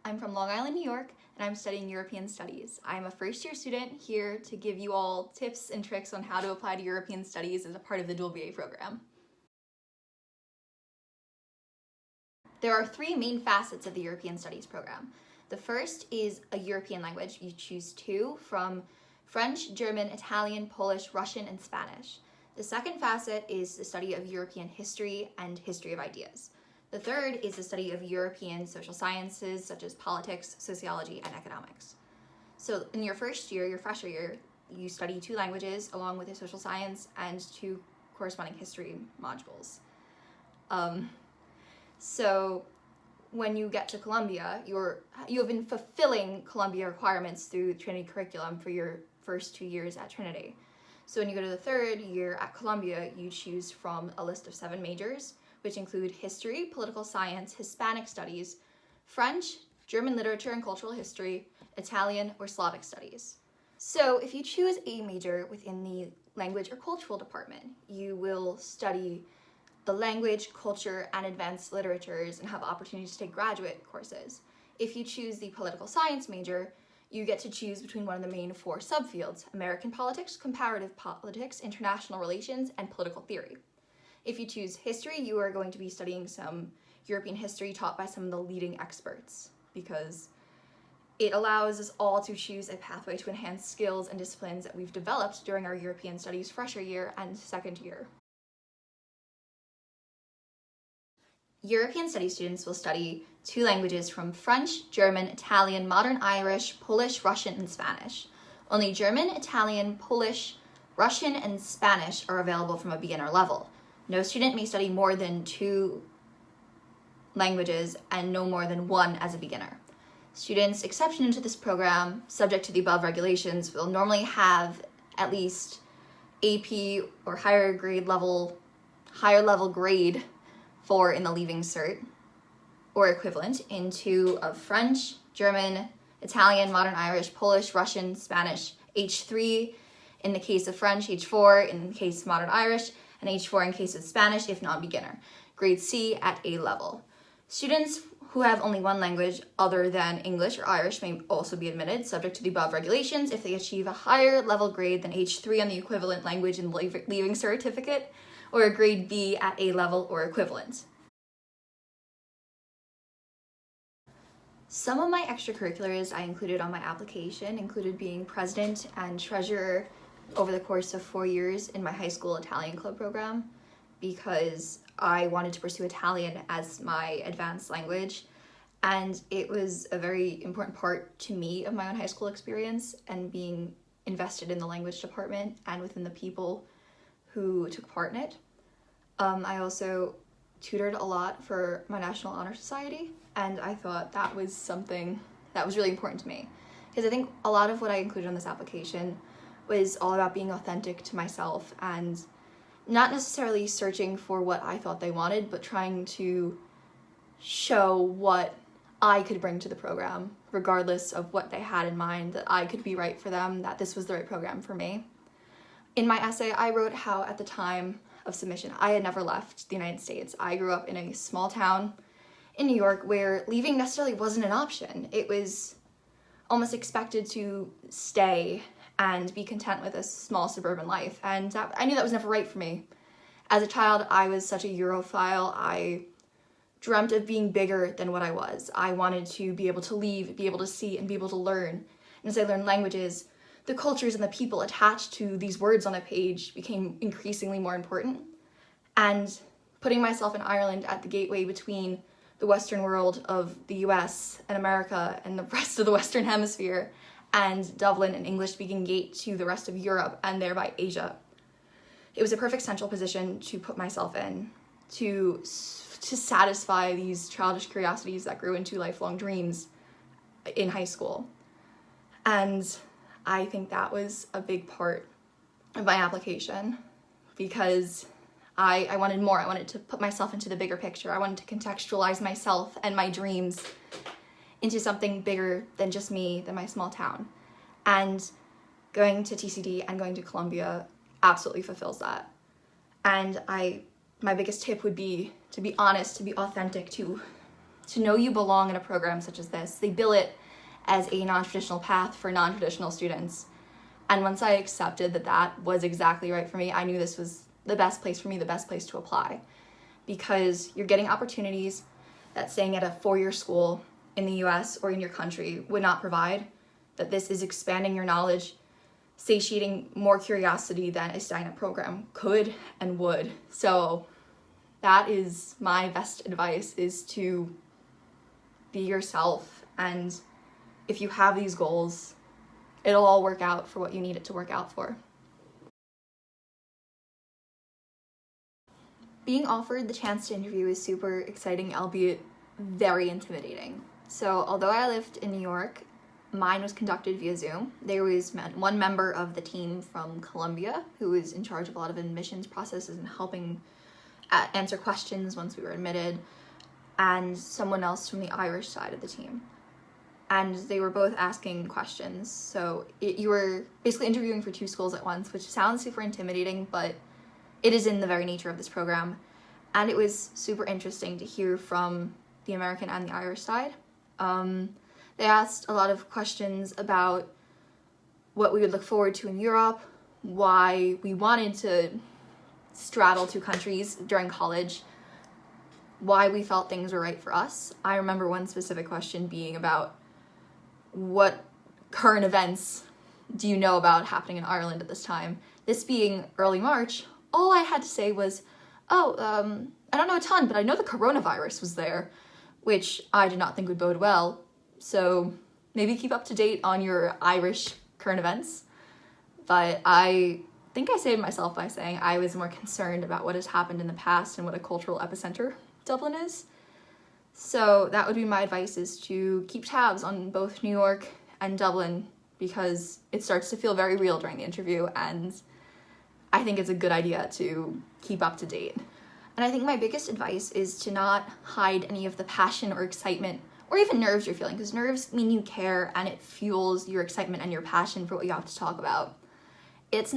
I'm from Long Island, New York, and I'm studying European Studies. I'm a first-year student here to give you all tips and tricks on how to apply to European Studies as a part of the dual BA program. There are three main facets of the European Studies program. The first is a European language. You choose two from French, German, Italian, Polish, Russian, and Spanish. The second facet is the study of European history and history of ideas. The third is the study of European social sciences such as politics, sociology, and economics. So in your first year, your freshman year, you study two languages along with a social science and two corresponding history modules. So when you get to Columbia, you have been fulfilling Columbia requirements through Trinity curriculum for your first 2 years at Trinity. So when you go to the third year at Columbia, you choose from a list of 7 majors, which include history, political science, Hispanic studies, French, German literature and cultural history, Italian, or Slavic studies. So if you choose a major within the language or cultural department, you will study the language, culture, and advanced literatures and have opportunities to take graduate courses. If you choose the political science major, you get to choose between one of the main 4 subfields: American politics, comparative politics, international relations, and political theory. If you choose history, you are going to be studying some European history taught by some of the leading experts, because it allows us all to choose a pathway to enhance skills and disciplines that we've developed during our European Studies freshman year and second year. European Studies students will study 2 languages from French, German, Italian, Modern Irish, Polish, Russian, and Spanish. Only German, Italian, Polish, Russian, and Spanish are available from a beginner level. No student may study more than 2 languages and no more than 1 as a beginner. Students exception into this program, subject to the above regulations, will normally have at least AP or higher level grade 4 in the Leaving Cert or equivalent in 2 of French, German, Italian, Modern Irish, Polish, Russian, Spanish, H3 in the case of French, H4 in the case of Modern Irish, and H4 in case of Spanish if non-beginner. Grade C at A level. Students who have only 1 language other than English or Irish may also be admitted, subject to the above regulations, if they achieve a higher level grade than H3 on the equivalent language in the Leaving Certificate, or a grade B at A level or equivalent. Some of my extracurriculars I included on my application included being president and treasurer over the course of 4 years in my high school Italian club program, because I wanted to pursue Italian as my advanced language, and it was a very important part to me of my own high school experience and being invested in the language department and within the people who took part in it. I also tutored a lot for my National Honor Society, and I thought that was something that was really important to me, because I think a lot of what I included on this application was all about being authentic to myself and not necessarily searching for what I thought they wanted, but trying to show what I could bring to the program, regardless of what they had in mind, that I could be right for them, that this was the right program for me. In my essay, I wrote how at the time of submission, I had never left the United States. I grew up in a small town in New York where leaving necessarily wasn't an option. It was almost expected to stay and be content with a small suburban life, and I knew that was never right for me. As a child, I was such a Europhile. I dreamt of being bigger than what I was. I wanted to be able to leave, be able to see, and be able to learn. And as I learned languages, the cultures and the people attached to these words on a page became increasingly more important. And putting myself in Ireland at the gateway between the Western world of the US and America and the rest of the Western Hemisphere, and Dublin, an English-speaking gate to the rest of Europe and thereby Asia, it was a perfect central position to put myself in, to satisfy these childish curiosities that grew into lifelong dreams in high school. And I think that was a big part of my application, because I wanted more. I wanted to put myself into the bigger picture. I wanted to contextualize myself and my dreams into something bigger than just me, than my small town. And going to TCD and going to Columbia absolutely fulfills that. And my biggest tip would be to be honest, to be authentic, to to know you belong in a program such as this. They bill it as a non-traditional path for non-traditional students. And once I accepted that that was exactly right for me, I knew this was the best place for me, the best place to apply. Because you're getting opportunities that staying at a four-year school in the US or in your country would not provide, that this is expanding your knowledge, satiating more curiosity than a stagnant program could and would. So that is my best advice, is to be yourself. And if you have these goals, it'll all work out for what you need it to work out for. Being offered the chance to interview is super exciting, albeit very intimidating. So although I lived in New York, mine was conducted via Zoom. There was one member of the team from Colombia who was in charge of a lot of admissions processes and helping answer questions once we were admitted, and someone else from the Irish side of the team. And they were both asking questions. So you were basically interviewing for two schools at once, which sounds super intimidating, but it is in the very nature of this program. And it was super interesting to hear from the American and the Irish side. They asked a lot of questions about what we would look forward to in Europe, why we wanted to straddle two countries during college, why we felt things were right for us. I remember one specific question being about what current events do you know about happening in Ireland at this time? This being early March, all I had to say was, I don't know a ton, but I know the coronavirus was there, which I did not think would bode well. So maybe keep up to date on your Irish current events. But I think I saved myself by saying I was more concerned about what has happened in the past and what a cultural epicenter Dublin is. So that would be my advice, is to keep tabs on both New York and Dublin, because it starts to feel very real during the interview, and I think it's a good idea to keep up to date. And I think my biggest advice is to not hide any of the passion or excitement or even nerves you're feeling, because nerves mean you care and it fuels your excitement and your passion for what you have to talk about. It's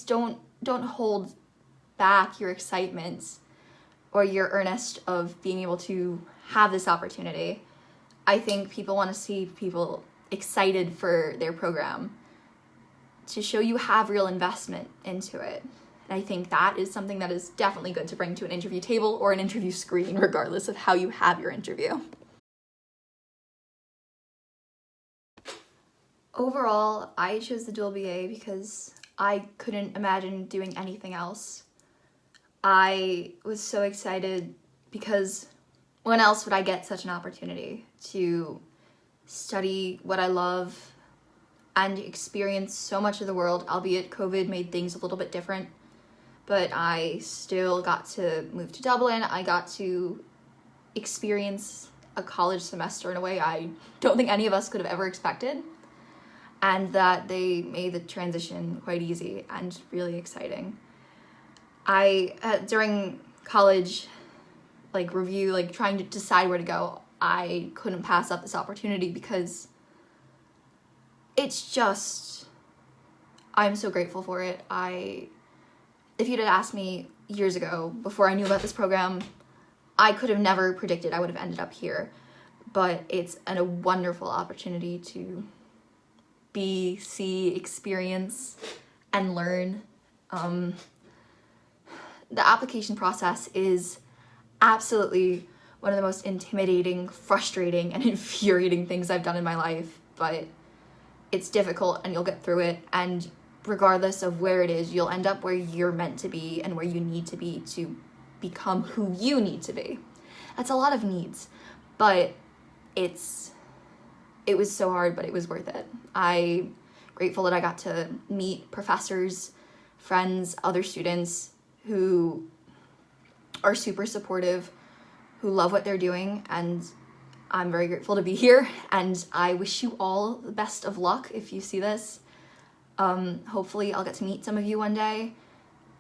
don't hold back your excitement or your earnest of being able to have this opportunity. I think people want to see people excited for their program, to show you have real investment into it. And I think that is something that is definitely good to bring to an interview table or an interview screen, regardless of how you have your interview. Overall, I chose the dual BA because I couldn't imagine doing anything else. I was so excited because when else would I get such an opportunity to study what I love and experience so much of the world, albeit COVID made things a little bit different. But I still got to move to Dublin. I got to experience a college semester in a way I don't think any of us could have ever expected. And that they made the transition quite easy and really exciting. During college, review, trying to decide where to go, I couldn't pass up this opportunity because it's just, I'm so grateful for it. If you'd have asked me years ago, before I knew about this program, I could have never predicted I would have ended up here. But it's a wonderful opportunity to see, experience, and learn. The application process is absolutely one of the most intimidating, frustrating, and infuriating things I've done in my life, but it's difficult and you'll get through it, and regardless of where it is, you'll end up where you're meant to be and where you need to be to become who you need to be. That's a lot of needs, but it was so hard, but it was worth it. I'm grateful that I got to meet professors, friends, other students who are super supportive, who love what they're doing, and I'm very grateful to be here, and I wish you all the best of luck if you see this. Hopefully I'll get to meet some of you one day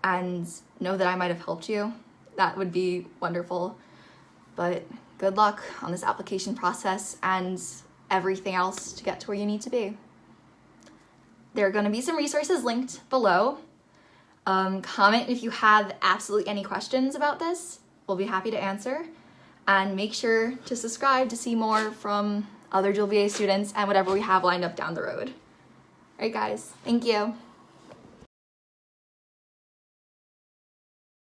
and know that I might have helped you. That would be wonderful. But good luck on this application process and everything else to get to where you need to be. There are going to be some resources linked below. Comment if you have absolutely any questions about this. We'll be happy to answer. and make sure to subscribe to see more from other Dual VA students and whatever we have lined up down the road. All right, guys, thank you.